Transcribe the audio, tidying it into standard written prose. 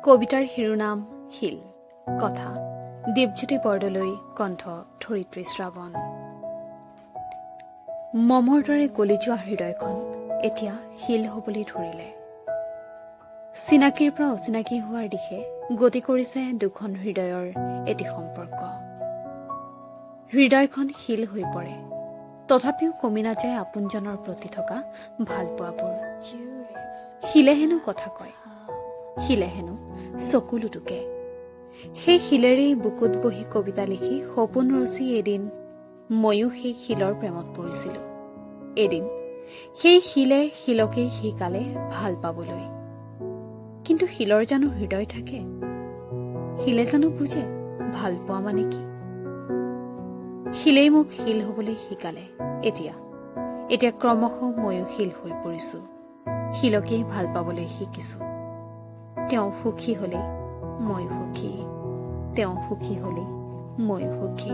কবিতাৰ শিৰোনাম শিল, কথা দীপজ্যোতি বৰদলৈ, কণ্ঠ ধৰিত্ৰী শ্ৰাৱণ। মমৰ দৰে গলি যোৱা হৃদয়খন এতিয়া শিল হবলৈ ধৰিলে। চিনাকিৰ পৰা অচিনাকি হোৱাৰ দিশে গতি কৰিছে দুখন হৃদয়ৰ এটি সম্পৰ্ক। হৃদয়খন শিল হৈ পৰে, তথাপিও কমি নাযায় আপোনজনৰ প্ৰতি থকা ভালপোৱাবোৰ। শিলে হেনো কথা কয়, শিলে হেনো চকু লুটুকে। সেই শিলেৰেই বুকুত বহি কবিতা লিখি সপোন ৰচি এদিন ময়ো সেই শিলৰ প্ৰেমত পৰিছিলোঁ। এদিন সেই শিলে শিলকেই শিকালে ভাল পাবলৈ। কিন্তু শিলৰ জানো হৃদয় থাকে? শিলে জানো বুজে ভাল পোৱা মানে কি? শিলেই মোক শিল হবলৈ শিকালে। এতিয়া ক্ৰমশ ময়ো শিল হৈ পৰিছোঁ। শিলকেই ভাল পাবলৈ শিকিছোঁ। তেওঁ সুখী হলেই ময়ো সুখী, তেওঁ সুখী হলেই ময়ো সুখী।